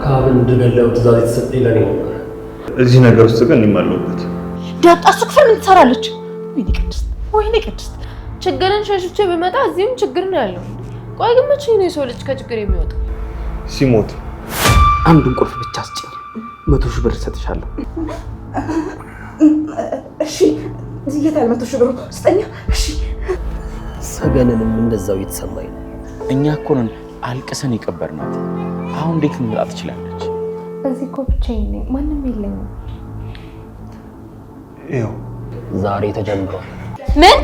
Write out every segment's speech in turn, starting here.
አካባቢን እንድገለው ትዕዛዝ የተሰጠኝ ለኔ ነበር። እዚህ ነገር ውስጥ ግን ይማለውበት ዳጣ እሱ ክፍል ምን ትሰራለች? ወይኔ ቅድስት ችግርን ሸሽቼ ብመጣ እዚህም ችግር ነው ያለው። ቆይ ግን መቼ ነው የሰው ልጅ ከችግር የሚወጣው? ሲሞት አንዱን ቁልፍ ብቻ አስጭኝ፣ 100,000 ብር ሰጥሻለሁ። እሺ የታል 100,000 ብር ስጠኛ። እሺ ሰገንንም እንደዛው እየተሰማኝ ነው። እኛ እኮ ነን አልቅሰን የቀበርናት። አሁን እንዴት ልትመጣ ትችላለች? እዚህ እኮ ብቻዬን ነኝ፣ ማንም የለኝም። ይኸው ዛሬ ተጀምሯል። ምን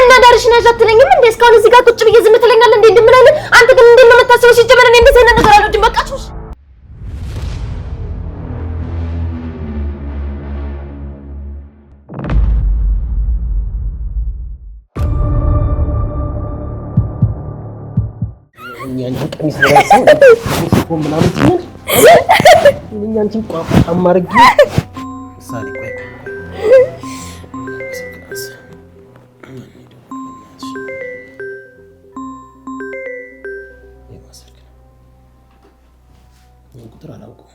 እና ዳርሽን አትለኝም እንዴ? እስካሁን እዚህ ጋር ቁጭ ብዬ ዝም ትለኛለህ እንዴ? እንደምናለ አንተ ግን እንዴት ነው የምታስበው? ሲጀመር እኔ እንደዚህ አይነት ነገር አልወድም። በቃችሁ እኛን ቀሚስ ለራስህ እኮ ምናምን ትይኝ እኛን ቋቋ አማርጊ ሳሪ ቆይ ቁጥር አላውቀውም።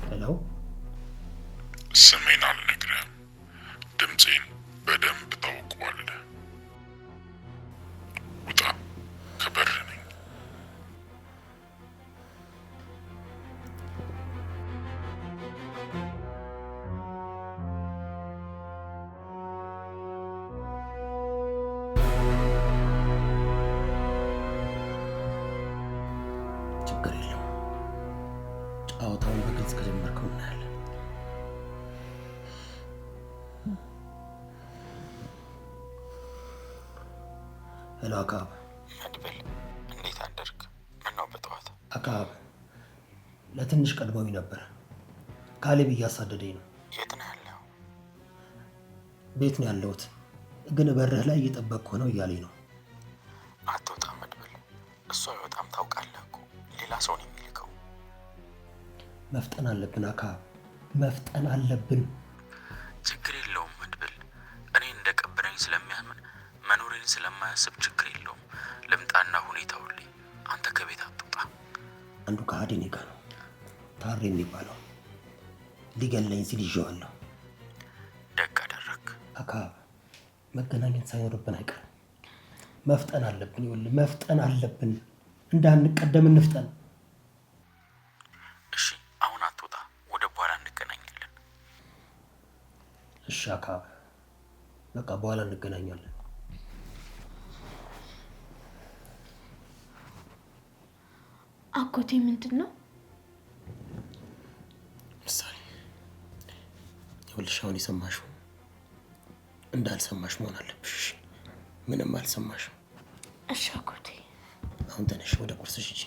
ሄሎ ስሜን አልነግርህም፣ ድምፄን በደንብ ታውቀዋለህ። ውጣ፣ ከበር ነኝ። ችግር የለውም። ጨዋታውን በግልጽ ከጀመርከው እናያለን። ሄሎ አካብ። መድብል እንዴት አደርክ? ምነው በጠዋት? አካብ ለትንሽ ቀድሞኝ ነበር። ካሌብ እያሳደደኝ ነው። የት ነው ያለው? ቤት ነው ያለሁት፣ ግን በርህ ላይ እየጠበቅኩ ነው እያለኝ ነው። አትወጣም መድብል። እሱ አይወጣም ታውቃለህ እኮ ሌላ ሰው ነው የሚልከው። መፍጠን አለብን አካብ፣ መፍጠን አለብን። ችግር የለውም መድብል። እኔ እንደቀበረኝ ስለሚያምን መኖሬን ስለማያስብ ችግር የለውም። ልምጣና ሁኔታውን ላይ አንተ ከቤት አትውጣ። አንዱ ከሃዲ እኔ ጋር ነው፣ ታሬ የሚባለው ሊገለኝ ሲል ይዤዋለሁ። ደግ አደረግ አካብ። መገናኘት ሳይኖርብን አይቀርም። መፍጠን አለብን። ይኸውልህ መፍጠን አለብን። እንዳንቀደም እንፍጠን። እሺ አሁን አትውጣ፣ ወደ በኋላ እንገናኛለን። እሺ አካብ፣ በቃ በኋላ እንገናኛለን። አጎቴ ምንድን ነው? ምሳሌ ይኸውልሽ አሁን የሰማሽው እንዳልሰማሽ መሆን አለብሽ። ምንም አልሰማሽም። እሺ አጎቴ። አሁን ተነሽ ወደ ቁርስሽ ሂጂ።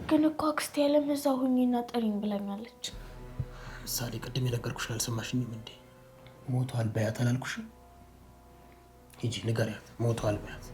ግን እኮ አክስቴ ያለም እዛ ሁኚና ጥሪኝ ብላኛለች። ምሳሌ ቅድም የነገርኩሽ አልሰማሽኝም እንዴ? ሞቷል በያት አላልኩሽም? ሂጂ ንገሪያት፣ ሞቷል በያት።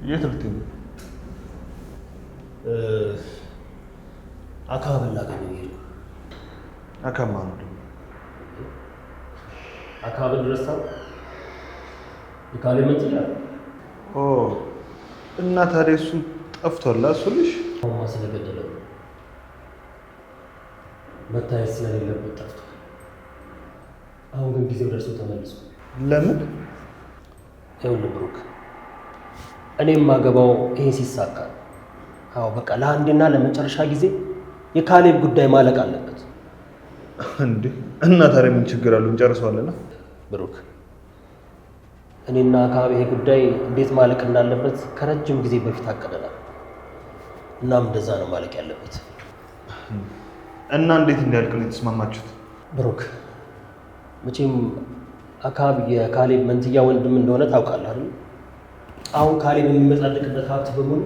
የት ልትሄዱ? አካባቢ ላገኘው ይሄዱ። አካማ ነው ደግሞ አካባቢ ድረስታ የካሌ መንጥያ ኦ እና ታዲያ እሱ ጠፍቷል። እሱልሽ ማማ ስለገደለው መታየት ስለሌለበት ጠፍቷል። አሁን ግን ጊዜው ደርሶ ተመልሶ ለምን? ይኸውልህ ብሩክ፣ እኔም ማገባው ይሄ ሲሳካ። አዎ በቃ ለአንዴና ለመጨረሻ ጊዜ የካሌብ ጉዳይ ማለቅ አለበት። እንዴ እና ታዲያ ምን ችግር አለው? እንጨርሰዋለን። ብሩክ፣ እኔና አካባቢ ይሄ ጉዳይ እንዴት ማለቅ እንዳለበት ከረጅም ጊዜ በፊት አቀደናል። እናም እንደዛ ነው ማለቅ ያለበት። እና እንዴት እንዲያልቅ ነው የተስማማችሁት? ብሩክ፣ መቼም አካብ የካሌብ መንትያ ወንድም እንደሆነ ታውቃለህ አይደል? አሁን ካሌብ የሚመጻደቅበት ሀብት በሙሉ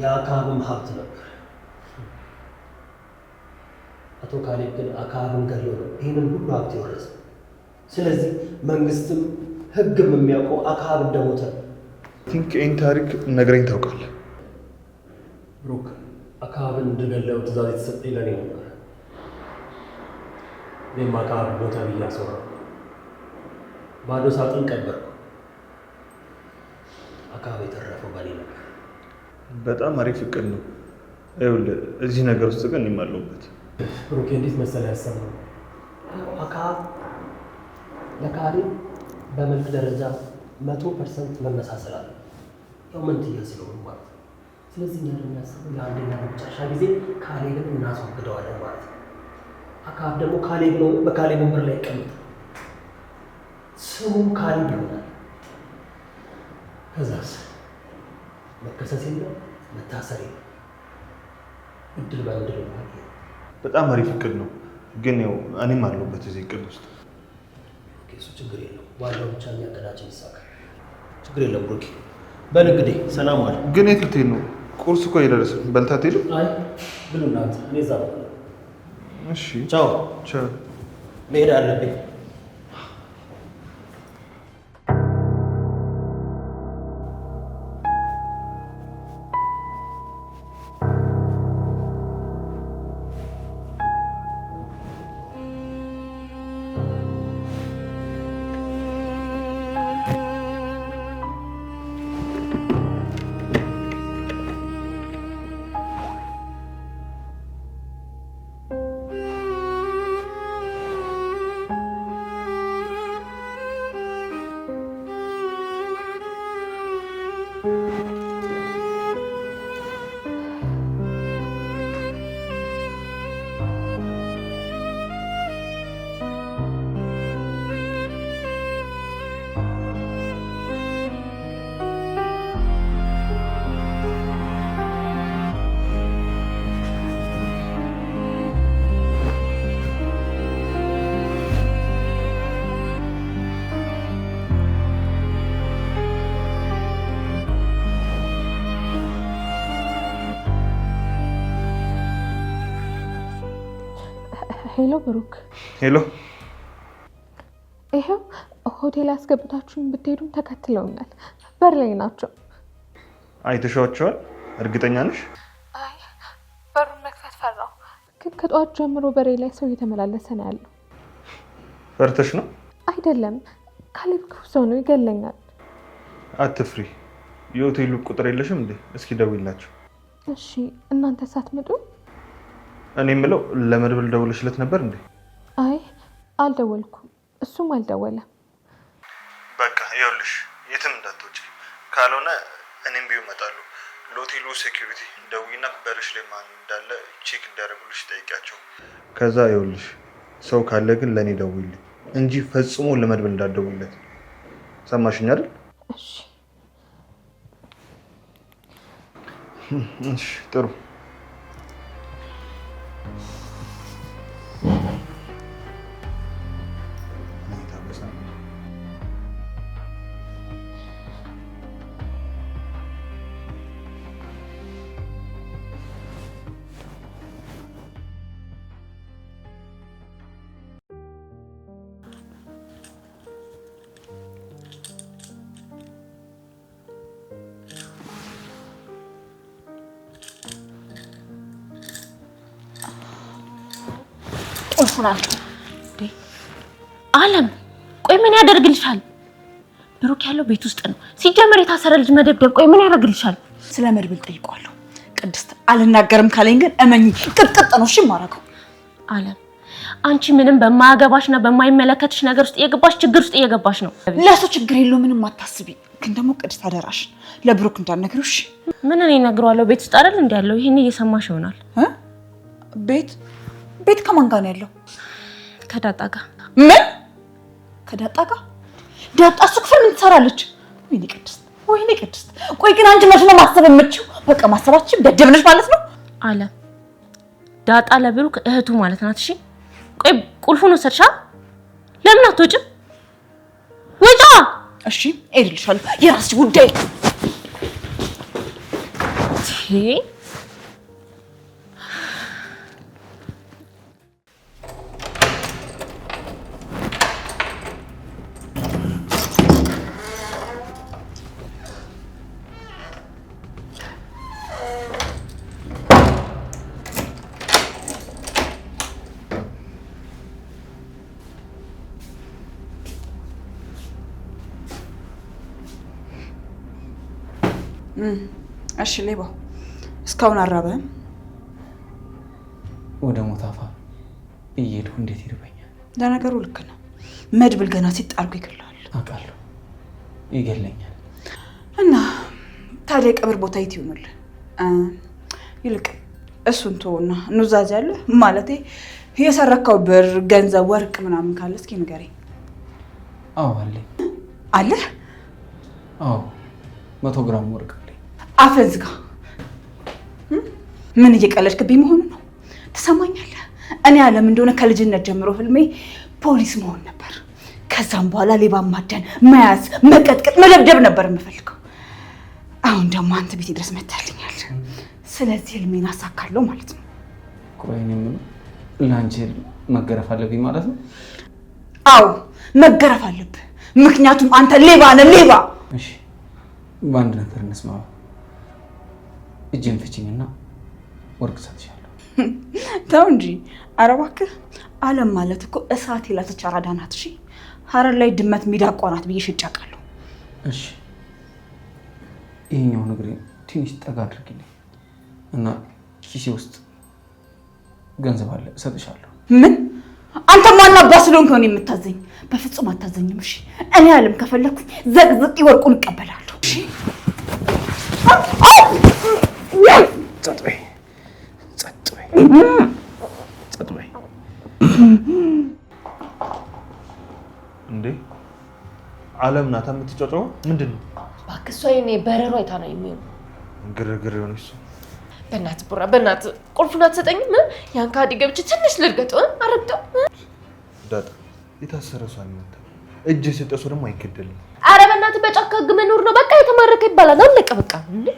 የአካብም ሀብት ነበር። አቶ ካሌብ ግን አካብን ገድሎ ነው ይህንን ሁሉ ሀብት የወረሰ። ስለዚህ መንግስትም ህግም የሚያውቀው አካብ እንደሞተ ነው። ቲንክ ይህን ታሪክ ነግረኝ ታውቃለህ? ብሩክ አካብን እንድገለው ትእዛዝ የተሰጠኝ ለእኔ ነበር። እኔም አካብ ሞተ ብዬ አስወራሁ። ባዶ ሳጥን ቀበርኩ። አካብ የተረፈው በእኔ ነበር። በጣም አሪፍ እቅድ ነው። ይኸውልህ እዚህ ነገር ውስጥ ግን እኔም አለሁበት። ብሩክ እንዴት መሰለህ ያሰብነው? አካብ ለካሌብ በመልክ ደረጃ 100% መመሳሰል አለ። ያው መንትያ ስለሆኑ ማለት ነው። ስለዚህ እኛ ደግሞ ያሰብነው ለአንዴና ለመጨረሻ ጊዜ ካሌብን እናስወግደዋለን ማለት ነው። አካብ ደግሞ ካሌብ ነው፣ በካሌብ ወንበር ላይ ይቀመጣል። ስሙም ካሌብ ይሆናል። ከዛስ መከሰስ የለም መታሰር የለም። እድል በምድል ማለት ነው። በጣም አሪፍ እቅድ ነው፣ ግን ያው እኔም አለሁበት እዚህ እቅድ ውስጥ። እሱ ችግር የለው። ዋናው ብቻ የሚያቀዳችን ይሳካል። ችግር የለም ብሩኬ። በል እንግዲህ ሰላም ዋል። ግን የት ልትሄድ ነው? ቁርስ እኮ እየደረሰ በልታ ትሄዱ? አይ ብሉ እናንተ፣ እኔ እዛ በቃ። እሺ ቻው። ቻው። መሄድ አለብኝ። ሄሎ ብሩክ። ሄሎ። ይሄው ሆቴል አስገብታችሁኝ ብትሄዱም ተከትለውኛል። በር ላይ ናቸው። አይተሻቸዋል? እርግጠኛ ነሽ? አይ በሩን መክፈት ፈራው፣ ግን ከጠዋት ጀምሮ በሬ ላይ ሰው እየተመላለሰ ነው ያለው። ፈርተሽ ነው? አይደለም፣ ካሌብ ክፉ ሰው ነው፣ ይገለኛል። አትፍሪ። የሆቴሉ ቁጥር የለሽም እንዴ? እስኪ ደውይላቸው። እሺ እናንተ ሳትመጡ? እኔ የምለው ለመድብል ደውለሽለት ነበር እንዴ? አይ አልደወልኩም፣ እሱም አልደወለም። በቃ ይኸውልሽ የትም እንዳትወጪ፣ ካልሆነ እኔም ቢሆን እመጣለሁ። ለሆቴሉ ሴኩሪቲ ደውይና በርሽ ላይ ማን እንዳለ ቼክ እንዲያደርጉልሽ ጠይቂያቸው። ከዛ ይኸውልሽ ሰው ካለ ግን ለእኔ ደውይልኝ እንጂ ፈጽሞ ለመድብል እንዳትደውይለት። ሰማሽኝ አይደል? እሺ እሺ ጥሩ። ቁልፉናል። አለም ቆይ ምን ያደርግልሻል? ብሩክ ያለው ቤት ውስጥ ነው። ሲጀመር የታሰረ ልጅ መደብደብ ቆይ ምን ያደርግልሻል? ስለ መድብል ጠይቀዋለሁ። ቅድስት አልናገርም ካለኝ ግን እመኝ ቅጥቅጥ ነው። እሺ ማረከው። አለም አንቺ ምንም በማያገባሽና በማይመለከትሽ ነገር ውስጥ እየገባሽ ችግር ውስጥ እየገባሽ ነው። ለሱ ችግር የለው ምንም አታስቢ። ግን ደግሞ ቅድስት አደራሽ ለብሩክ እንዳትነግሪው እሺ? ምን እኔ እነግረዋለሁ? ቤት ውስጥ አይደል እንዴ ያለው? ይሄን እየሰማሽ ይሆናል። ቤት ከማን ጋር ነው ያለው? ከዳጣ ጋር። ምን ከዳጣ ጋር? ዳጣ እሱ ክፍል ምን ትሰራለች? ወይኔ ቅድስት ቆይ ግን አንቺ መች ነው ማሰብ የምትችው? በቃ ማሰባችን ደደብ ነሽ ማለት ነው። አለም ዳጣ ለብሩክ እህቱ ማለት ናት። እሺ ቆይ ቁልፉን ወሰድሻ? ለምን አትወጭም? እሺ እሄድልሻለሁ፣ የራስሽ ጉዳይ። እሺ ሌባው እስካሁን አራበህም? ወደ ሞታፋ እየሄድኩ እንዴት ይርበኛል? ለነገሩ ልክ ነው። መድብል ገና ሲጣርጉ ይገላል። አውቃለሁ፣ ይገለኛል። እና ታዲያ የቀብር ቦታ የት ይሆንልህ? ይልቅ እሱን ተውና ኑዛዜ አለ ማለቴ የሰረከው ብር፣ ገንዘብ፣ ወርቅ ምናምን ካለ እስኪ ንገረኝ። አዎ አለኝ። አለህ? አዎ 100 ግራም ወርቅ አለኝ። አፍህን ዝጋ። ምን እየቀለድክብኝ መሆኑ ነው? ትሰማኛለህ? እኔ ዓለም እንደሆነ ከልጅነት ጀምሮ ህልሜ ፖሊስ መሆን ነበር። ከዛም በኋላ ሌባ ማደን፣ መያዝ፣ መቀጥቀጥ፣ መደብደብ ነበር የምፈልገው። አሁን ደግሞ አንተ ቤቴ ድረስ መታልኛል። ስለዚህ ህልሜን አሳካለሁ ማለት ነው። ቆይ እኔ ምን ለአንቺ መገረፍ አለብኝ ማለት ነው? አዎ መገረፍ አለብህ። ምክንያቱም አንተ ሌባ ነህ፣ ሌባ። እሺ በአንድ ነገር እንስማማ። እጄን ፍቺኝና ወርቅ ሰጥሻለሁ። ተው እንጂ። ኧረ እባክህ ዓለም ማለት እኮ እሳት የላሰች አራዳ ናት። እሺ ሀረር ላይ ድመት ሚዳቋ ናት ብዬ ሽጬ አውቃለሁ። እሺ ይሄኛውን እግሬ ትንሽ ጠጋ አድርጊልኝ እና ኪሴ ውስጥ ገንዘብ አለ እሰጥሻለሁ። ምን? አንተ ማን አባ ስለሆንክ ነው የምታዘኝ? በፍጹም አታዘኝም። እሺ እኔ ዓለም ከፈለኩኝ ዘቅዝቅ ወርቁን እቀበላለሁ። እሺ ጸጥ በይ፣ ጸጥ በይ፣ ጸጥ በይ። እንዴ ዓለም ናት የምትጫጫው? ምንድን ነው? እባክህ እሷ የኔ በረሮ አይታ ነው የሚሆነው። ግርግር የሆነ እሱ። በእናትህ ቡራ፣ በእናትህ ቁልፉን አትሰጠኝም? ያን ካዲ ገብቼ ትንሽ ልርገጠው። አረግጠው ዳጣ የታሰረ ሰው አይመታም። እጅ የሰጠ ሰው ደግሞ አይገደልም። አረ በእናትህ በጫካ ህግ መኖር ነው። በቃ የተማረከ ይባላል። አለቀ በቃ። እንዴ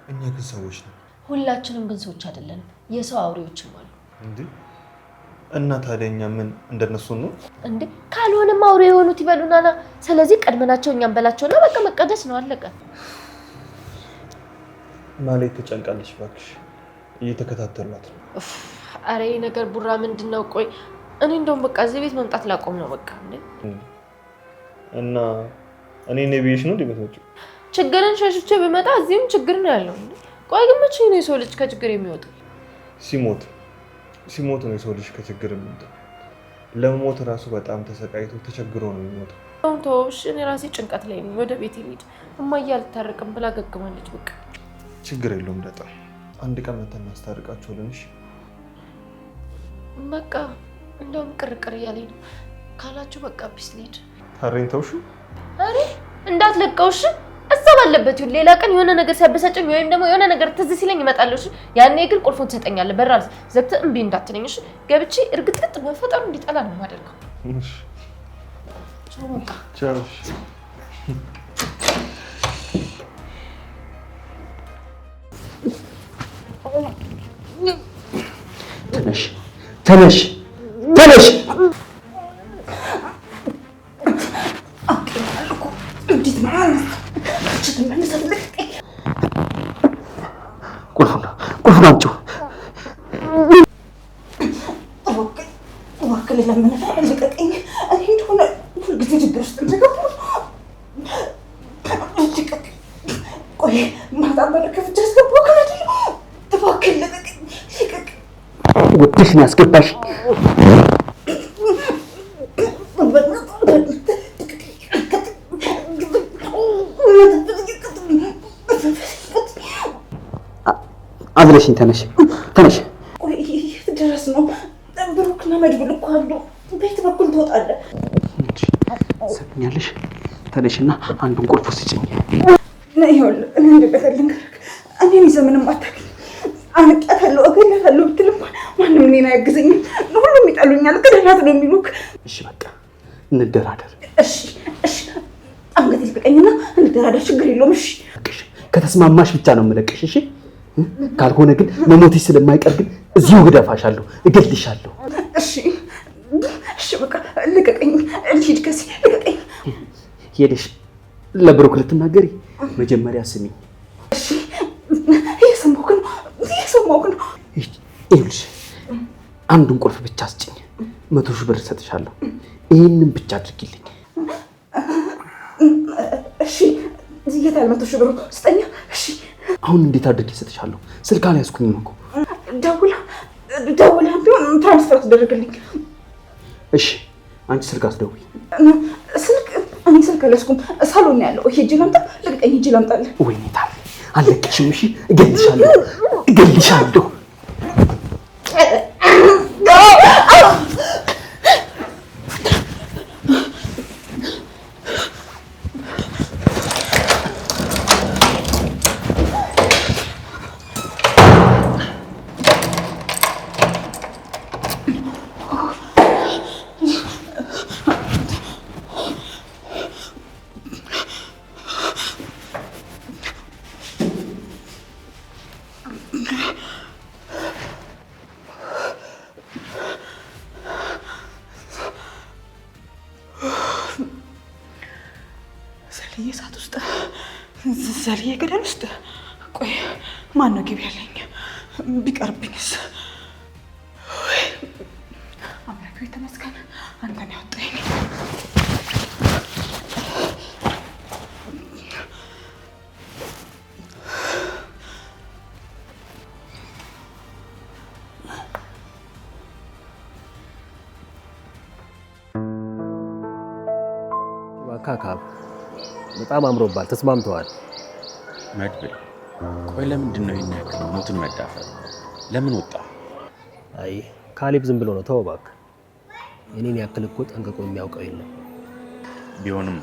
እኛ ግን ሰዎች ነው። ሁላችንም ግን ሰዎች አይደለንም። የሰው አውሬዎችም አሉ። እንዴ እና ታዲያ እኛ ምን እንደነሱ ነው እንዴ? ካልሆነም አውሬ የሆኑት ይበሉናና። ስለዚህ ቀድመናቸው እኛም በላቸውና በቃ መቀደስ ነው። አለቀ። ማለት ተጨንቃለች። እባክሽ እየተከታተሏት ነው። አረ ይሄ ነገር ቡራ ምንድነው? ቆይ እኔ እንደውም በቃ እዚህ ቤት መምጣት ላቆም ነው በቃ። እንዴ እና እኔ ነብይሽ ነው እንደምትወጪው? ችግርን ሸሽቼ ብመጣ እዚህም ችግር ነው ያለው። እንዴ ቆይ ግን መቼ ነው የሰው ልጅ ከችግር የሚወጣው? ሲሞት ነው የሰው ልጅ ከችግር የሚወጣው። ለሞት ራሱ በጣም ተሰቃይቶ ተቸግሮ ነው የሚሞተው። አሁን ተወውሽ፣ እኔ ራሴ ጭንቀት ላይ ነኝ። ወደ ቤት ልሂድ። እማዬ አልታረቅም ብላ ገግማለች። በቃ ችግር የለውም ዳጣ፣ አንድ ቀን መተን እናስታርቃቸዋለን። እሺ በቃ እንደውም ቅርቅር እያለኝ ነው ካላችሁ በቃ ቢስ ልሂድ። ታረኝ ተውሽ። አሬ እንዳትለቀውሽ እዛ ባለበት ይሁን። ሌላ ቀን የሆነ ነገር ሲያበሳጨኝ ወይም ደግሞ የሆነ ነገር ትዝ ሲለኝ እመጣለሁ። እሺ ያኔ ግን ቁልፉን ትሰጠኛለህ። በራስ ዘግተህ እምቢ እንዳትለኝ። እሺ ገብቼ እርግጥግጥ በፈጠሩ እንዲጠላ ነው የማደርገው። እሺ በቃ ቻው። ተነሽ፣ ተነሽ፣ ተነሽ። ቁልፉን አምጪው። እባክህ ለምን ልቀቀኝ። እኔ እንደሆነ ሁልጊዜ ችግር ውስጥ እንደገባሁ ቆይ ማታ በር ከፍቼ አስገባሁ ከነዲ። እባክህ ልቀቀኝ፣ ልቀቀኝ። ወጥሽ ነው ያስገባሽ። አዝለሽኝ። ተነሽ፣ ተነሽ። ቆይ የት ድረስ ነው? ብሩክና መድብል እኮ አሉ። ቤት በኩል ትወጣለህ። ሰምኛለሽ? ተነሽና አንዱን ቁልፍ ስጭኝ። ይኸውልህ እኔ እንደበተል ልንገርህ፣ እኔን ይዘህ ምንም አታውቅም። አንቀታለሁ፣ እገለታለሁ ብትል እንኳን ማንም እኔን አያግዘኝም። ሁሉም ይጠሉኛል፣ ቅድላት ነው የሚሉክ። እሺ በቃ እንደራደር። እሺ እሺ እንደራደር፣ ችግር የለውም። እሺ ከተስማማሽ ብቻ ነው የምለቅሽ። እሺ ካልሆነ ግን መሞትሽ ስለማይቀር ግን እዚሁ ግደፋሻለሁ፣ እገልሻለሁ። እሺ እሺ፣ በቃ ልቀቀኝ፣ ልሂድ ከዚህ ልቀቀኝ። ሄደሽ ለብሩክ ልትናገሪ መጀመሪያ ስሚ። እሺ እየሰማሁህ ነው። ይኸውልሽ አንዱን ቁልፍ ብቻ አስጭኝ፣ 100,000 ብር እሰጥሻለሁ። ይህንን ብቻ አድርጊልኝ። እሺ የት አለ 100,000 ብሩ? ስጠኛ። እሺ አሁን እንዴት አድርጌ እሰጥሻለሁ? ስልክ አልያዝኩኝም እኮ። ደውላ ቢሆን ትራንስፈር አስደርግልኝ። እሺ አንቺ ስልክ አስደውይ። እኔ ስልክ አልያዝኩም፣ ሳሎን ነው ያለው። ሂጅ ላምጣ፣ ልቀቀኝ፣ ሂጅ ላምጣልህ። ወይኔ ታዲያ አልለቅሽም። እሺ እገልሻለሁ። ዘልዬ ገደል ውስጥ። ቆይ ማን ነው ግቢ ያለኝ? ቢቀርብኝስ? አምላክ ሆይ ተመስገን፣ አንተን ያወጣኝ። ካካብ በጣም አምሮባል፣ ተስማምተዋል። መድብል ቆይ ለምንድን ነው ይሄን ያክል ሞትን መዳፈር? ለምን ወጣ? አይ ካሌብ ዝም ብሎ ነው። ተው እባክህ። የኔን ያክል እኮ ጠንቅቆ የሚያውቀው የለም። ቢሆንም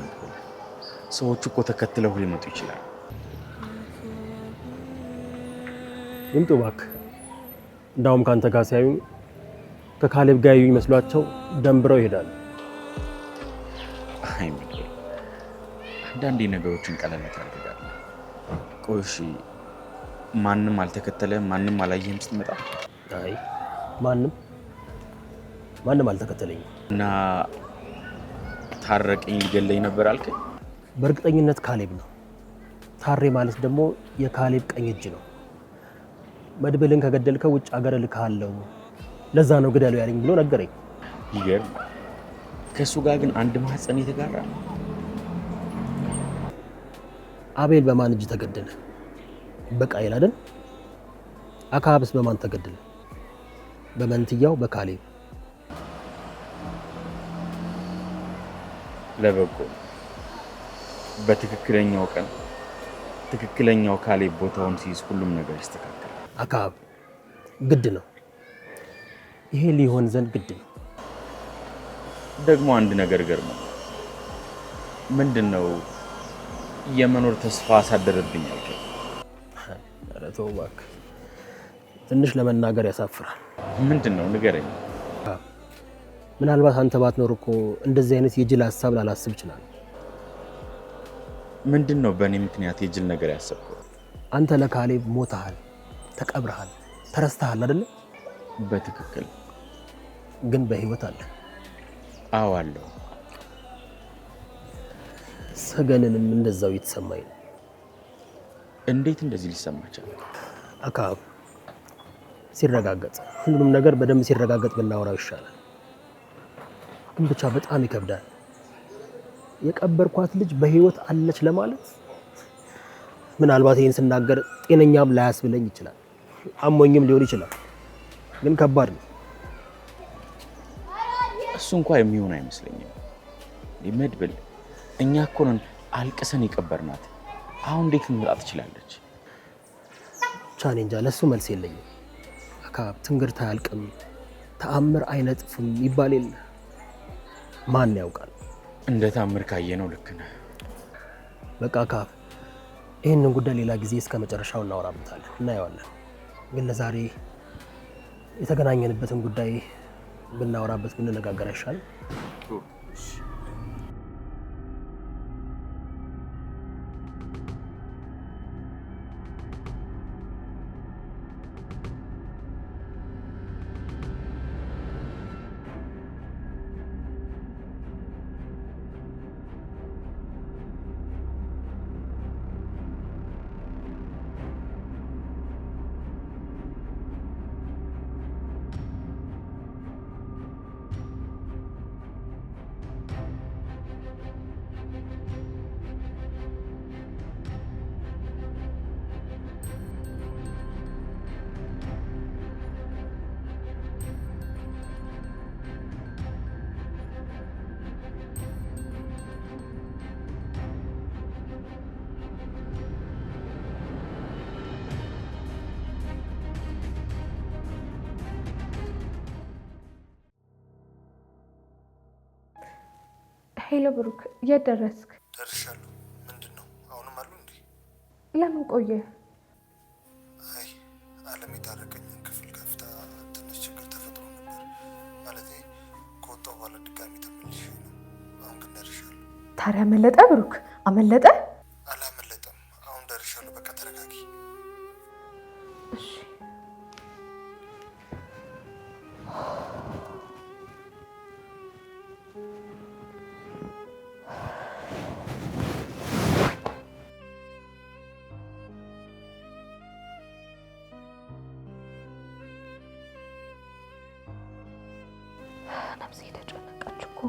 ሰዎቹ እኮ ተከትለው ሊመጡ ይችላል። ይምጡ እባክህ። እንዳውም ካንተ ጋር ሲያዩ ከካሌብ ጋር ያዩኝ መስሏቸው ደንብረው ይሄዳሉ። አይ ሚካኤል፣ አንዳንዴ ነገሮችን ቀለል ታደርጋለህ። ቆይ እሺ ማንም አልተከተለም፣ ማንም አላየህም ስትመጣ? አይ ማንም አልተከተለኝም። እና ታረቀኝ ሊገለኝ ነበር አልከኝ? በእርግጠኝነት ካሌብ ነው። ታሬ ማለት ደግሞ የካሌብ ቀኝ እጅ ነው። መድብልን ከገደልከው ውጭ ሀገር እልክሃለሁ፣ ለዛ ነው ግደለው ያለኝ ብሎ ነገረኝ። ይገርም። ከእሱ ጋር ግን አንድ ማህፀን የተጋራ ነው። አቤል በማን እጅ ተገደለ? በቃየል አይደል? አካብስ በማን ተገደለ? በመንትያው በካሌብ። ለበጎ በትክክለኛው ቀን ትክክለኛው ካሌብ ቦታውን ሲይዝ ሁሉም ነገር ይስተካከላል። አካብ ግድ ነው፣ ይሄ ሊሆን ዘንድ ግድ ነው። ደግሞ አንድ ነገር ገርሞ ምንድነው የመኖር ተስፋ አሳደረብኝ አልከኝ? ኧረ ተው እባክህ፣ ትንሽ ለመናገር ያሳፍራል። ምንድነው ንገረኝ። ምናልባት አንተ ባትኖር እኮ እንደዚህ አይነት የጅል ሀሳብ ላላስብ ይችላል። ምንድነው በእኔ ምክንያት የጅል ነገር ያሰብከው? አንተ ለካሌብ ሞተሃል፣ ተቀብረሃል፣ ተረስተሃል አይደለ? በትክክል ግን በህይወት አለ። አዎ አለው። ሰገንንም እንደዛው እየተሰማኝ ነው። እንዴት እንደዚህ ሊሰማ ቻለ? አካብ ሲረጋገጥ፣ ሁሉንም ነገር በደንብ ሲረጋገጥ ብናወራው ይሻላል። ግን ብቻ በጣም ይከብዳል። የቀበርኳት ልጅ በህይወት አለች ለማለት ምናልባት ይሄን ስናገር ጤነኛም ላያስብለኝ ይችላል፣ አሞኝም ሊሆን ይችላል። ግን ከባድ ነው። እሱ እንኳን የሚሆን አይመስለኝም። መድብል እኛ እኮ ነን አልቅሰን የቀበርናት። አሁን እንዴት ልትመጣ ትችላለች? ቻኔ እንጃ፣ ለሱ መልስ የለኝም። አካብ ትንግርት አያልቅም፣ ተአምር አይነጥፍም ይባል የለ? ማን ያውቃል? እንደ ታምር ካየነው ልክ ነህ። በቃ አካብ ይህንን ጉዳይ ሌላ ጊዜ እስከ መጨረሻው እናወራበታለን፣ እናየዋለን። ግን ለዛሬ የተገናኘንበትን ጉዳይ ብናወራበት ብንነጋገር አይሻልም? ሄሎ ብሩክ፣ የት ደረስክ? ደርሻለሁ። ምንድን ነው አሁንም አሉ እንዴ? ለምን ቆየ? አይ አለም የታረቀኝን ክፍል ከፍታ ትንሽ ችግር ተፈጥሮ ነበር። ማለት ከወጣሁ በኋላ ድጋሚ ተመልሼ ነው። አሁን ግን ደርሻለሁ። ታዲያ አመለጠ ብሩክ? አመለጠ? አላመለጠም። አሁን ደርሻለሁ። በቃ ተረጋጊ። እሺ ነፍሴ ተጨነቀች እኮ።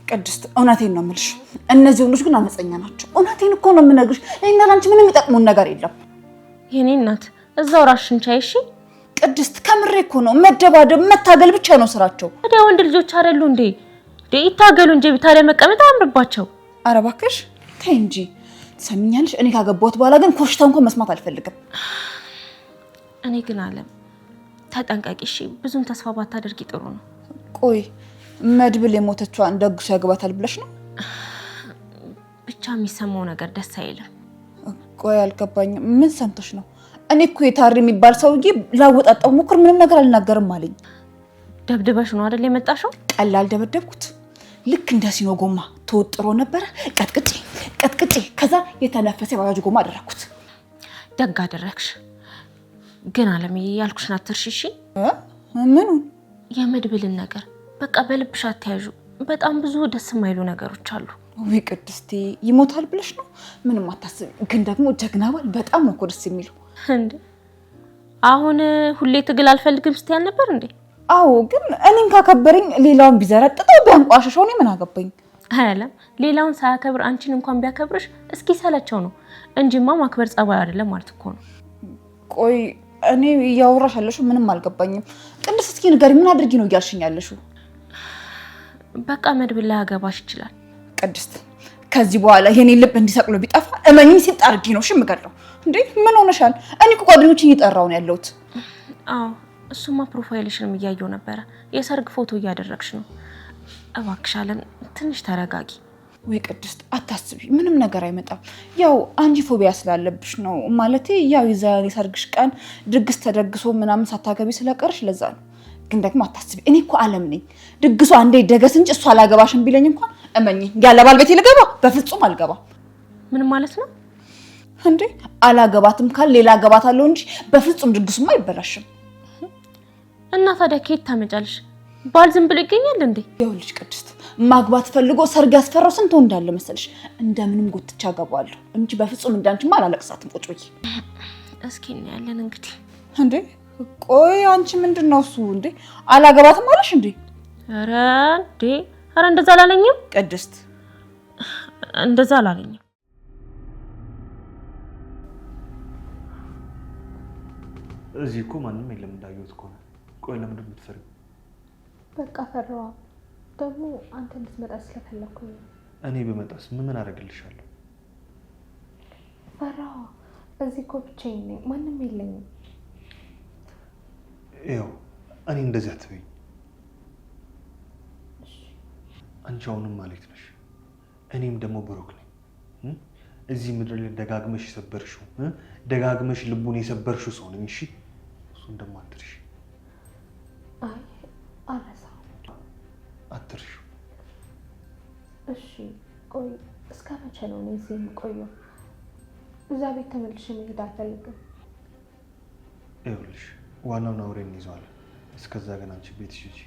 ቅድስት እውነቴን ነው የምልሽ፣ እነዚህ ወንዶች ግን አመፀኛ ናቸው። እውነቴን እኮ ነው የምነግርሽ። እኔና አንቺ ምንም የሚጠቅሙን ነገር የለም። የኔ እናት እዛው ራስሽን ቻይ እሺ። ቅድስት ከምሬ እኮ ነው። መደባደብ መታገል ብቻ ነው ስራቸው። ታዲያ ወንድ ልጆች አይደሉ እንዴ? ይታገሉ እንጂ ታዲያ መቀመጥ አያምርባቸው? ኧረ እባክሽ ተይ እንጂ። ትሰሚኛለሽ? እኔ ካገባሁት በኋላ ግን ኮሽታ እንኳን መስማት አልፈልግም። እኔ ግን አለም ተጠንቀቂ እሺ። ብዙም ተስፋ ባታደርጊ ጥሩ ነው። ቆይ መድብል የሞተችዋን ደግሶ ያገባታል ብለሽ ነው? ብቻ የሚሰማው ነገር ደስ አይልም። ቆይ አልገባኝም። ምን ሰምተሽ ነው? እኔ እኮ የታሪ የሚባል ሰውዬ ላወጣጣው ሞክር ምንም ነገር አልናገርም አለኝ። ደብድበሽ ነው አይደል የመጣሽው? ቀላል ደበደብኩት። ልክ እንደ ሲኖ ጎማ ተወጥሮ ነበረ። ቀጥቅጬ ከዛ የተነፈሰ ባጃጅ ጎማ አደረኩት። ደግ አደረግሽ። ግን አለምዬ ያልኩሽን አትርሺ እሺ። ምኑ? የመድብልን ነገር በቃ በልብሽ አትያዡ። በጣም ብዙ ደስ የማይሉ ነገሮች አሉ። ወይ ቅድስቴ ይሞታል ብለሽ ነው? ምንም አታስቢ። ግን ደግሞ ጀግና ባል በጣም ነው እኮ ደስ የሚለው። እንዴ አሁን ሁሌ ትግል አልፈልግም ስትይ አልነበር እንዴ? አዎ ግን እኔን ካከበረኝ ሌላውን ቢዘረጥጠው ቢያንቋሽሸው እኔ ምን አገባኝ? አያለም ሌላውን ሳያከብር አንቺን እንኳን ቢያከብርሽ እስኪ ሰለቸው ነው እንጂማ ማክበር ጸባይ አይደለም ማለት እኮ ነው። ቆይ እኔ እያወራሽ ያለሽው ምንም አልገባኝም። ቅድስት እስኪ ንገሪ፣ ምን አድርጊ ነው እያልሽኝ ያለሽው? በቃ መድብል ላይ ያገባሽ ይችላል። ቅድስት ከዚህ በኋላ የኔ ልብ እንዲሰቅሎ ቢጠፋ እመኚኝ ሲጥ አድርጊ ነው እሺ የምገድለው። እንዴ ምን ሆነሻል? እኔ እኮ ጓደኞችን እየጠራሁ ነው ያለሁት። አዎ እሱማ ፕሮፋይልሽንም እያየሁ ነበረ። የሰርግ ፎቶ እያደረግሽ ነው። እባክሽ አለም ትንሽ ተረጋጊ። ወይ ቅድስት አታስቢ፣ ምንም ነገር አይመጣም። ያው አንጂ ፎቢያ ስላለብሽ ነው። ማለቴ ያው የሰርግሽ ቀን ድግስ ተደግሶ ምናምን ሳታገቢ ስለቀርሽ ለዛ ነው። ግን ደግሞ አታስቢ፣ እኔ እኮ አለም ነኝ። ድግሱ አንዴ ደገስ እንጂ እሷ አላገባሽም ቢለኝ እንኳን እመኚኝ ያለ ባል ቤቴ ልገባ በፍጹም አልገባም። ምን ማለት ነው እንዴ? አላገባትም ካል ሌላ አገባታለሁ እንጂ በፍጹም ድግሱማ አይበላሽም። እና ታዲያ ከየት ታመጫለሽ? ባል ዝም ብሎ ይገኛል እንዴ? ይኸውልሽ ቅድስት ማግባት ፈልጎ ሰርግ ያስፈራው ስንት ወንድ አለ መሰልሽ። እንደምንም ጎትቻ አገባዋለሁ እንጂ በፍጹም እንዳንቺማ አላለቅሳትም። ቁጭ በይ እስኪ እናያለን እንግዲህ። እንዴ ቆይ አንቺ ምንድነው እሱ? እንዴ አላገባትም አለሽ እንዴ? ኧረ እንደዛ አላለኝም ቅድስት፣ እንደዛ አላለኝም። እዚህ እኮ ማንም የለም እንዳየሁት ከሆነ። ቆይ ለምንድን ነው የምትፈሪው? በቃ ፈራዋ። ደግሞ አንተ እንድትመጣ ስለፈለኩኝ ነው። እኔ ብመጣስ ምን አደርግልሻለሁ? ፈራዋ። እዚህ እኮ ብቻዬን ነኝ፣ ማንም የለኝም። ይኸው እኔ እንደዚህ አትበይኝ። አንቺ አሁንም ማለት ነሽ፣ እኔም ደግሞ ብሩክ ነኝ። እዚህ ምድር ላይ ደጋግመሽ የሰበርሽው ደጋግመሽ ልቡን የሰበርሽው ሰው ነኝ። እሺ እሱን ደግሞ አትርሺ። አይ አረሳው። አትርሺ። እሺ ቆይ እስከ መቼ ነው እኔ እዚህ የምቆየው? እዛ ቤት ተመልሼ መሄድ አልፈልግም። ይኸውልሽ ዋናውን አውሬ እንይዘዋለን። እስከዛ ግን አንቺ ቤትሽ ሂጂ።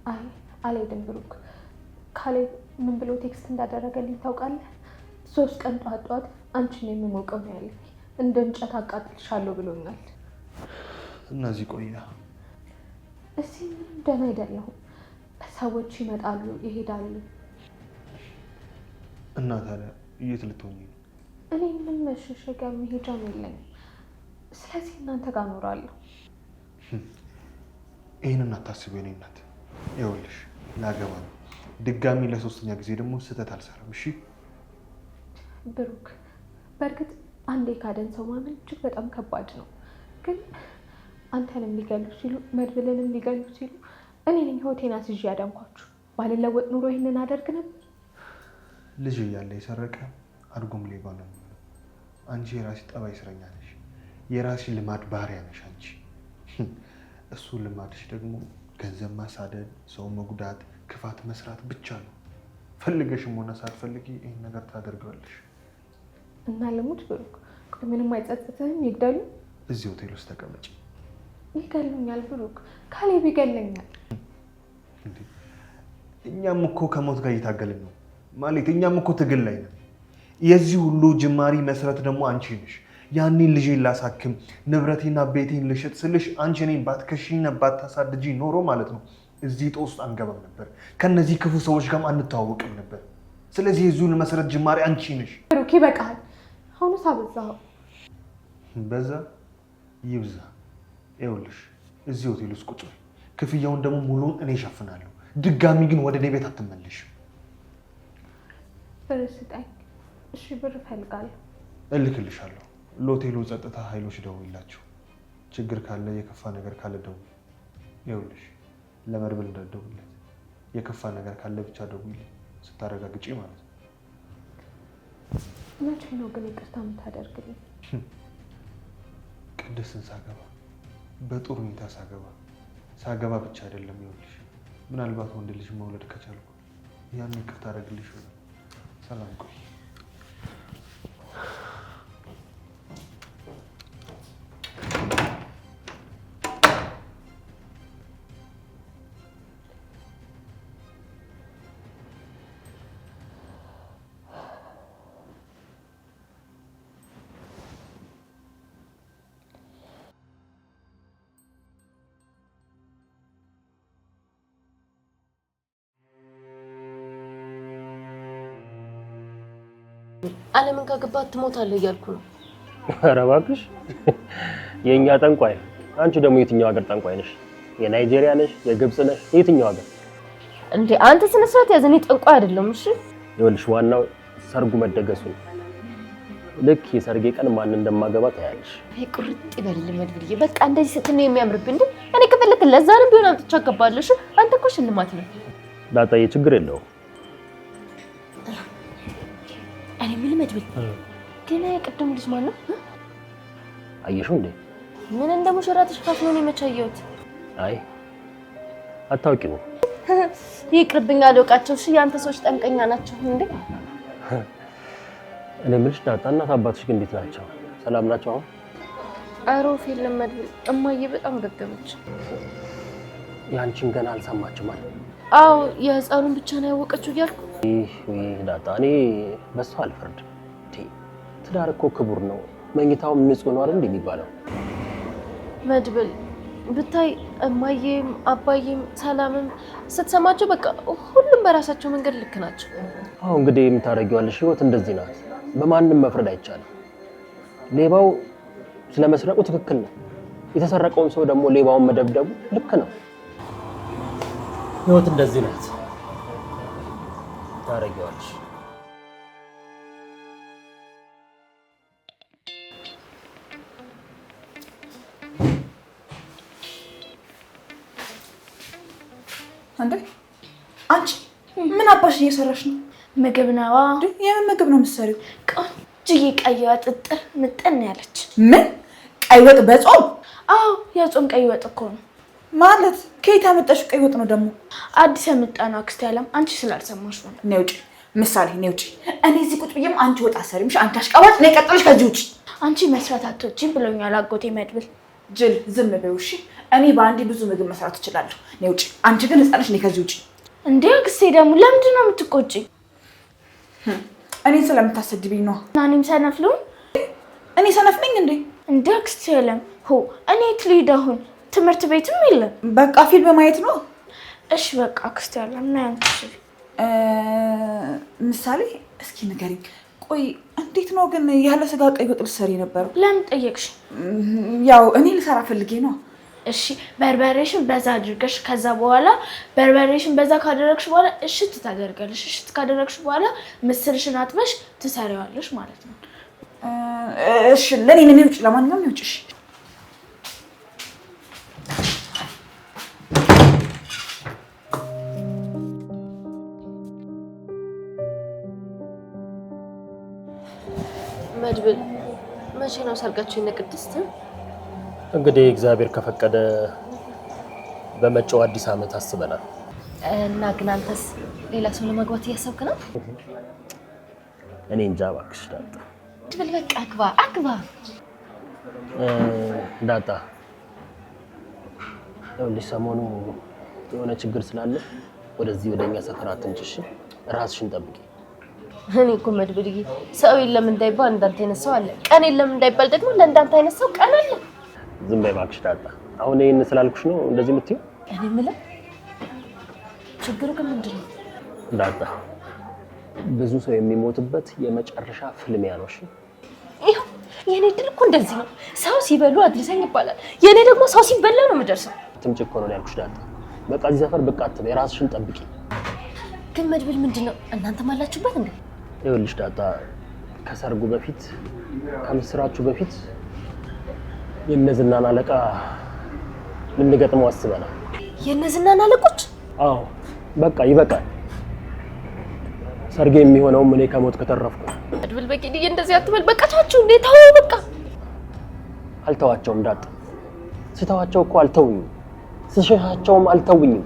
አይ አልሄድም ብሩክ። ካሌብ ምን ብሎ ቴክስት እንዳደረገልኝ ታውቃለህ? 3 ቀን ጧት ጧት አንቺን የምሞቀው ነው ያለኝ። እንደ እንጨት አቃጥልሻለሁ ብሎኛል። እነዚህ ቆያ እዚህ ምንም ደህና አይደለሁም። ሰዎች ይመጣሉ ይሄዳሉ። እና ታዲያ የት ልትሆኚ ነው? እኔ ምን መሸሸጊያ መሄጃም የለኝም። ስለዚህ እናንተ ጋር እኖራለሁ። ይህንን አታስቢ የኔ እናት። ይኸውልሽ ላገባ ነው። ድጋሚ ለ3ኛ ጊዜ ደግሞ ስህተት አልሰራም። እሺ ብሩክ በእርግጥ አንዴ ካደን ሰው ማመን እጅግ በጣም ከባድ ነው። ግን አንተንም ሊገሉ ሲሉ መድብልንም ሊገሉ ሲሉ እኔ ነኝ ሆቴና ስዥ ያዳንኳችሁ። ባልለወጥ ኑሮ ይህንን አደርግ ነበር። ልጅ እያለ የሰረቀ አድጎም ሌባ ነው። አንቺ የራስሽ ጠባይ እስረኛ ነሽ። የራስሽ ልማድ ባሪያ ነሽ አንቺ። እሱ ልማድሽ ደግሞ ገንዘብ ማሳደድ፣ ሰው መጉዳት፣ ክፋት መስራት ብቻ ነው። ፈልገሽም ሆነ ሳትፈልጊ ይህን ነገር ታደርገዋለሽ። እና ልሙት ብሩክ፣ ቆይ ምንም አይጸጽትህም? ይግደሉ። እዚህ ሆቴል ውስጥ ተቀመጪ። ይገሉኛል ብሩክ፣ ካሌብ ይገለኛል። እኛም እኮ ከሞት ጋር እየታገልን ነው ማለት። እኛም እኮ ትግል ላይ ነን። የዚህ ሁሉ ጅማሪ መሰረት ደግሞ አንቺ ነሽ። ያኔን ልጄን ላሳክም ንብረቴና ቤቴን ልሽጥ ስልሽ አንቺ እኔን ባትከሺኝ ባታሳድጂ ኖሮ ማለት ነው እዚህ ጦስ ውስጥ አንገባም ነበር። ከነዚህ ክፉ ሰዎች ጋርም አንተዋወቅም ነበር። ስለዚህ የዚሁን መሰረት ጅማሬ አንቺ ነሽ። ብሩክ ይበቃል። አሁንስ አበዛኸው። በዛ ይብዛ። ይኸውልሽ እዚህ ሆቴል ውስጥ ቁጭ በይ። ክፍያውን ደግሞ ሙሉውን እኔ እሸፍናለሁ። ድጋሚ ግን ወደ እኔ ቤት አትመለሽም። ብር ስጠኝ። እሺ ብር እፈልጋለሁ። እልክልሻለሁ። ለሆቴሉ ጸጥታ ኃይሎች ደውይላቸው። ችግር ካለ የከፋ ነገር ካለ ደውይ። ይኸውልሽ ለመድብል እንዳትደውይለት። የከፋ ነገር ካለ ብቻ ደውይልኝ ስታረጋግጪ ማለት ነው። መቼ ነው ግን ይቅርታ የምታደርግልኝ? ቅድስትን ሳገባ በጥሩ ሁኔታ ሳገባ ብቻ አይደለም። ይኸውልሽ ምናልባት ወንድ ልጅ መውለድ ከቻልኩ ያን ይቅርታ አደርግልሽ ይሆናል። ሰላም ቆይ። ዓለምን ካገባት ትሞታለህ እያልኩ ነው። ኧረ እባክሽ የእኛ ጠንቋይ። አንቺ ደግሞ የትኛው ሀገር ጠንቋይ ነሽ? የናይጄሪያ ነሽ? የግብፅ ነሽ? የትኛው ሀገር እንዴ? አንተ ስነ ስርዓት ያዝ። እኔ ጠንቋይ አይደለም። እሺ ይኸውልሽ ዋናው ሰርጉ መደገሱ ነው። ልክ የሰርጌ ቀን ማን እንደማገባ ታያለሽ። አይ ቁርጥ ይበልልኝ መድብልዬ። በቃ እንደዚህ ስትል ነው የሚያምርብኝ። እንዴ እኔ ከፈለክ ለዛንም ቢሆን አምጥቼ አገባለሁ። እሺ አንተ እኮ ሽልማት ነው። ዳጣዬ ችግር የለውም። እኔ ምን መድብል ግን ቅድም ልጅ ማን ነው? አየሽው እንዴ? ምን እንደ ሙሽራ ተሽፋፍኖ ነው የመቻየውት። አይ አታውቂው። ይቅርብኝ አልወቃቸው። እሺ ያንተ ሰዎች ጠንቀኛ ናቸው እንዴ? እኔ ምልሽ ዳጣ እናት አባትሽ ግን እንዴት ናቸው? ሰላም ናቸው አሁን? አሮፍ የለም መድብል። እማዬ በጣም ገገመች። ያንቺን ገና አልሰማችም ማለት? አዎ የህፃኑን ብቻ ነው ያወቀችው እያልኩ። ይሄ ዳጣ እኔ በሷ አልፈርድም። ትዳር እኮ ክቡር ነው። መኝታውም ንጹህ ነው አይደል እንደሚባለው። መድብል ብታይ እማዬም አባዬም ሰላምም ስትሰማቸው በቃ ሁሉም በራሳቸው መንገድ ልክ ናቸው። አዎ እንግዲህ የምታደርጊዋለሽ። ህይወት እንደዚህ ናት። በማንም መፍረድ አይቻልም። ሌባው ስለመስረቁ ትክክል ነው። የተሰረቀውን ሰው ደግሞ ሌባውን መደብደቡ ልክ ነው። ህይወት እንደዚህ ናት። ታደርጊዋለሽ። አንዴ አንቺ ምን አባሽ እየሰራሽ ነው? ምግብ ነዋ። የምን ምግብ ነው የምትሰሪው? ቆንጆዬ ቀይ ወጥ ጥር ምጥን ያለች። ምን ቀይ ወጥ በጾም? አዎ የጾም ቀይ ወጥ እኮ ነው። ማለት ከየት ያመጣሽው ቀይ ወጥ ነው ደግሞ? አዲስ የመጣነው አክስቴ ያለም አንቺ ስላልሰማሽ ነው። ነይ ውጪ ምሳሌ፣ ነይ ውጪ። እኔ እዚህ ቁጭ ብዬም አንቺ ወጥ አሰሪምሽ። አንቺ አሽቃባጭ ነይ፣ ቀጥለሽ ከዚህ ውጪ። አንቺ መስራት አትወጪም ብሎኛል አጎቴ መድብል። ጅል ዝም በይው እሺ። እኔ በአንዴ ብዙ ምግብ መስራት እችላለሁ። ነይ ውጪ። አንቺ ግን ህፃንሽ፣ ነይ ከዚህ ውጪ። እንዴ አክስቴ ደግሞ ለምንድን ነው የምትቆጪ? እኔን ስለምታሰድብኝ ነው። እና እኔም ሰነፍ ልሁን? እኔ ሰነፍ ነኝ እንዴ? እንዴ አክስቴ ያለም እኔ የት ልሂድ አሁን? ትምህርት ቤትም የለም። በቃ ፊልም ማየት ነው። እሺ በቃ አክስቴ ያለም ና አንቺ ምሳሌ እስኪ ንገሪኝ። ቆይ እንዴት ነው ግን ያለ ስጋ ቀይ ወጥ ልትሰሪ ነበረው? ለምን ጠየቅሽ? ያው እኔ ልሰራ ፈልጌ ነው። እሺ በርበሬሽን በዛ አድርገሽ ከዛ በኋላ በርበሬሽን በዛ ካደረግሽ በኋላ እሽት ታደርጋለሽ። እሽት ካደረግሽ በኋላ ምስርሽን አጥበሽ ትሰሪዋለሽ ማለት ነው። እሺ ለኔ ነው የሚውጭ ለማንኛውም ይውጭሽ። መድብል መቼ ነው ሰርጋችሁ የነ ቅድስት? እንግዲህ እግዚአብሔር ከፈቀደ በመጪው አዲስ ዓመት አስበናል። እና ግን አንተስ ሌላ ሰው ለማግባት እያሰብክ ነው? እኔ እንጃ እባክሽ ዳጣ። መድብል በቃ አግባ። ዳጣ ይኸውልሽ ሰሞኑ የሆነ ችግር ስላለ ወደዚህ ወደኛ ሰፈር አትምጪ፣ ራስሽን ጠብቂ። እኔ እኮ መድብልዬ ሰው የለም እንዳይባል እንዳንተ አይነት ሰው አለ፣ ቀን የለም እንዳይባል ደግሞ ለእንዳንተ አይነት ሰው ቀን አለ። ዝም በይ እባክሽ ዳጣ። አሁን ይሄን ስላልኩሽ ነው እንደዚህ የምትይው? እኔ የምለው ችግሩ ግን ምንድን ነው? ዳጣ ብዙ ሰው የሚሞትበት የመጨረሻ ፍልሚያ ነው። እሺ ይኸው የኔ ድል እኮ እንደዚህ ነው። ሰው ሲበሉ አድርሰኝ ይባላል። የኔ ደግሞ ሰው ሲበላ ነው የምደርሰው። ትምጪ እኮ ነው ያልኩሽ ዳጣ። በቃ እዚህ ሰፈር ብቅ አትበይ፣ ራስሽን ጠብቂ። ግን መድብል ምንድን ነው እናንተም አላችሁበት እንዴ? ይኸውልሽ ዳጣ ከሰርጉ በፊት ከምስራችሁ በፊት የነዝናን አለቃ ልንገጥመው አስበናል። የነዝናን አለቆች? አዎ በቃ ይበቃል። ሰርጌ የሚሆነው እኔ ከሞት ከተረፍኩ። መድብል በቂድዬ እንደዚህ አትበል። በቃ ተዋቸው እንዴ! ተው በቃ። አልተዋቸውም ዳጣ። ስተዋቸው እኮ አልተውኝም፣ ስሸሻቸውም አልተውኝም።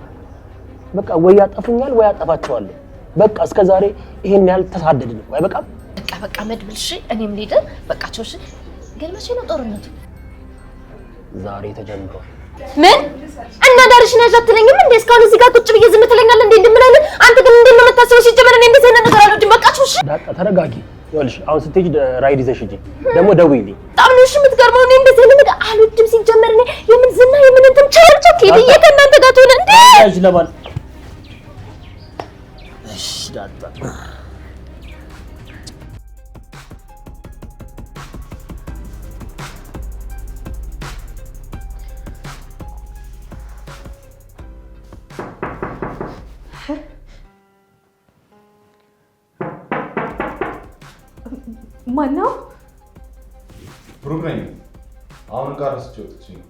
በቃ ወይ ያጠፉኛል ወይ ያጠፋቸዋለሁ። በቃ እስከዛሬ ይሄን ያህል ተሳደድን እኮ አይበቃም? በቃ መድብል እሺ፣ እኔም ልሂድ በቃቸው። እሺ ግን መቼ ነው ጦርነቱ? ዛሬ ተጀምሯል። ምን እና ዳርሽን ያዥ አትለኝም እንዴ? እስካሁን እዚህ ጋር ቁጭ ብዬ ዝም ትለኛለህ እንዴ? እንደምላለህ አንተ ግን እንዴት ነው የምታስበው? ሲጀመር እኔ እንደዚህ አይነት ነገር አልወድም። በቃችሁ እሺ። ዳጣ ተረጋጊ። ይኸውልሽ አሁን ስትሄጂ ራይድ ይዘሽ ሂጂ፣ ደግሞ ደውይልኝ። በጣም ነው እሺ የምትገርመው። እኔ እንደዚህ አይነት ነገር አልወድም። ሲጀመር እኔ የምን ዝና የምን እንትን ቸርቻ ከሄድዬ ከእናንተ ጋር ትሆነ እንዴ? ያዥ ለማን እሺ ዳጣ ማነው? ብሩክ ነኝ። አሁን ጋር ረስቼ ወጥቼ ነው።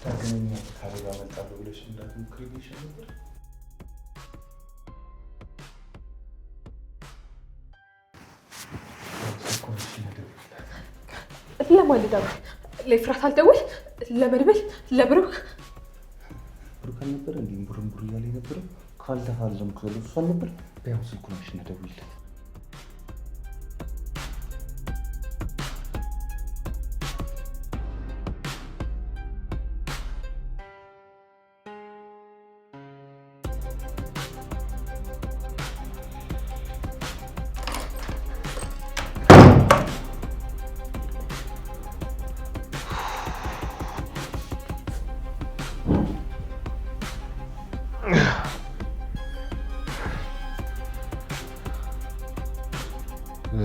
ዳግመኛ ካሌብ አመጣለሁ ብለሽ እንዳትሞክሪ ብዬሽ ነበር። ለማን ልደውል? ለኤፍራት አልደውል? ለመድብል? ለብሩክ? ብሩክ አልነበረ እንዴ ቡርንቡር እያለ የነበረው? ካልተፋለምኩ እሱ አልነበር? ቢያንስ ስልኩን አንሺ እና ደውይለት።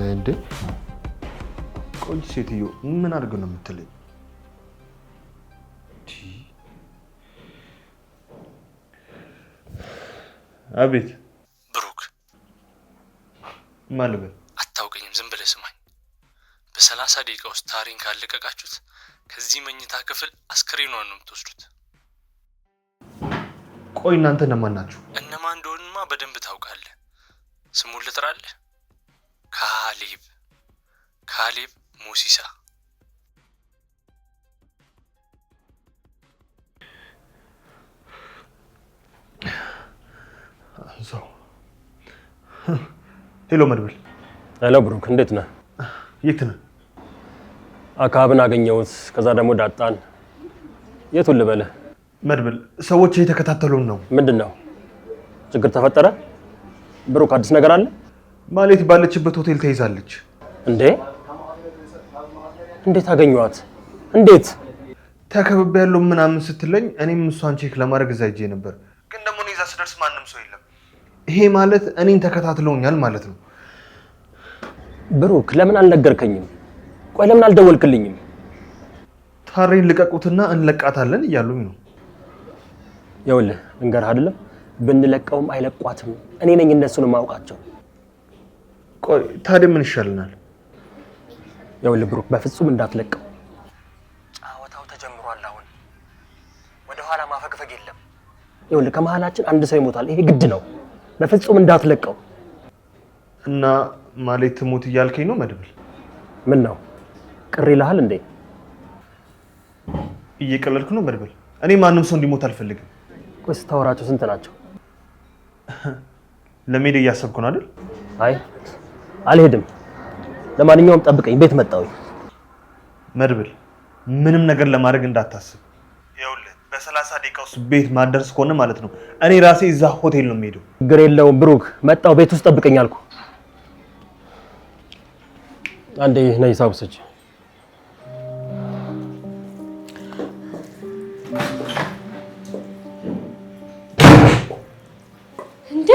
እንዴ ቆይ ሴትዮ ምን አድርገው ነው የምትለኝ? አቤት ብሩክ ማልበል አታውቀኝም፣ ዝም ብለህ ስማኝ። በ30 ደቂቃ ውስጥ ታሪን ካለቀቃችሁት ከዚህ መኝታ ክፍል አስክሬኗን ነው የምትወስዱት። ቆይ እናንተ እነማን ናችሁ? እነማን እንደሆንማ በደንብ ታውቃለህ። ስሙን ልጥራለህ? ካሌብ ሙሲሳ። ሄሎ መድብል። ሄሎ ብሩክ፣ እንዴት ነህ? የት ነህ? አካብን አገኘሁት። ከዛ ደግሞ ዳጣን። የቱን ልበልህ? መድብል ሰዎች እየተከታተሉን ነው። ምንድነው? ችግር ተፈጠረ? ብሩክ አዲስ ነገር አለ? ማለት ባለችበት ሆቴል ተይዛለች። እንዴ? እንዴት አገኘዋት? እንዴት? ተከብቤ ያለው ምናምን ስትለኝ እኔም እሷን ቼክ ለማድረግ እዛ ሄጄ ነበር። ግን ደግሞ እኔ እዛ ስደርስ ማንም ሰው የለም። ይሄ ማለት እኔን ተከታትለውኛል ማለት ነው። ብሩክ ለምን አልነገርከኝም? ቆይ ለምን አልደወልክልኝም? ታሬን ልቀቁትና እንለቃታለን እያሉኝ ነው። ይኸውልህ እንገርህ አይደለም ብንለቀውም አይለቋትም። እኔ ነኝ እነሱን ማውቃቸው። ቆይ ታዲያ ምን ይሻልናል? ይኸውልህ ብሩክ በፍጹም እንዳትለቀው። ጫወታው ተጀምሯል። አሁን ወደ ኋላ ማፈግፈግ የለም። ይኸውልህ ከመሀላችን አንድ ሰው ይሞታል። ይሄ ግድ ነው። በፍጹም እንዳትለቀው። እና ማለት ትሞት እያልከኝ ነው መድብል? ምን ነው ቅር ይልሃል እንዴ? እየቀለድክ ነው መድብል? እኔ ማንም ሰው እንዲሞት አልፈልግም። ቆይ ስታወራቸው ስንት ናቸው? ለመሄድ እያሰብኩ ነው አይደል? አይ አልሄድም። ለማንኛውም ጠብቀኝ፣ ቤት መጣሁኝ። መድብል ምንም ነገር ለማድረግ እንዳታስብ። ይኸውልህ በ30 ደቂቃ ውስጥ ቤት ማደርስ ከሆነ ማለት ነው እኔ ራሴ እዛ ሆቴል ነው የምሄደው። ችግር የለውም ብሩክ፣ መጣሁ። ቤት ውስጥ ጠብቀኝ አልኩ። አንዴ ነይ ሳብስጭ። እንዴ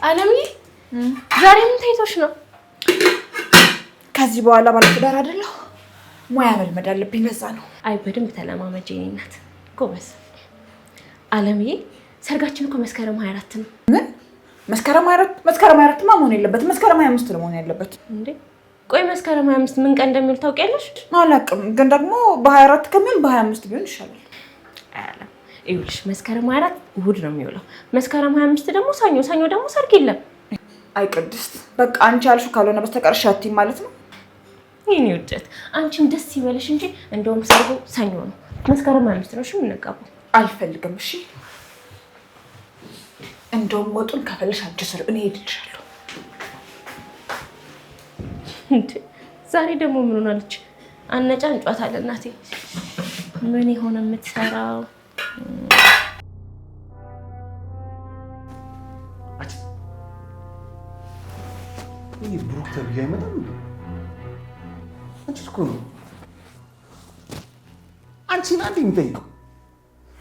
አለምዬ ዛሬ ምን ታይቶሽ ነው? ከዚህ በኋላ ባለትዳር አይደለሁ፣ ሙያ መልመድ አለብኝ። በዛ ነው። አይ በደንብ ተለማመጂ የኔ እናት፣ ጎበዝ። አለምዬ ሰርጋችን እኮ መስከረም 24 ነው። ምን መስከረም 24? መስከረም 24 ማ መሆን የለበትም፣ መስከረም 25 ነው መሆን ያለበት። እንዴ ቆይ መስከረም 25 ምን ቀን እንደሚውል ታውቂያለሽ? አላውቅም፣ ግን ደግሞ በ24 ከሚሆን በ25 ቢሆን ይሻላል። አያለም ይኸውልሽ መስከረም 24 እሑድ ነው የሚውለው። መስከረም 25 ደግሞ ሰኞ፣ ሰኞ ደግሞ ሰርግ የለም። አይ ቅድስት፣ በቃ አንቺ ያልሽው ካልሆነ በስተቀር ሻቲ ማለት ነው። የኔ ውደት አንቺም ደስ ይበልሽ እንጂ እንደውም ሰርጉ ሰኞ ነው። መስከረም 25 ነው። እሺ የምንጋባው። አልፈልግም። እሺ እንደውም ወጡን ከፈለሽ አንቺ ስር፣ እኔ ሄድልሻለሁ። እንዴ ዛሬ ደግሞ ምን ሆናለች? አነጫንጯታል እናቴ። ምን ይሆን የምትሰራው? ይሄ ብሩክ ተብዬ አይመጣም እንዴ? አንቺ እኮ ነው አንቺን አንዴ የሚጠይቀው።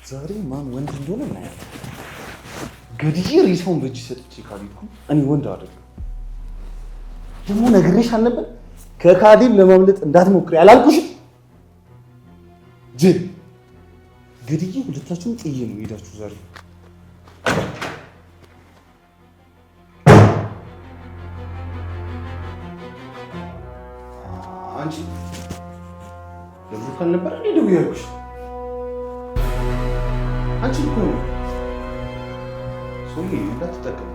ዛሬ ማን ወንድ እንደሆነ እናያለን። ገድዬ ሬሳውን በእጅ ሰጥቼ ካልሄድኩ እኔ ወንድ አይደለም። ደግሞ ነግሬሽ አልነበር? ከካዲም ለማምለጥ እንዳትሞክሪ አላልኩሽም? ጅል ገድዬ ሁለታችሁም ጥዬ ነው ሄዳችሁ ዛሬ። አንቺ ለብሩክ አልነበረ እንዴ ደውዬ ያልኩሽ? አንቺ እኮ ነው ሶሊ እንዳትጠቀም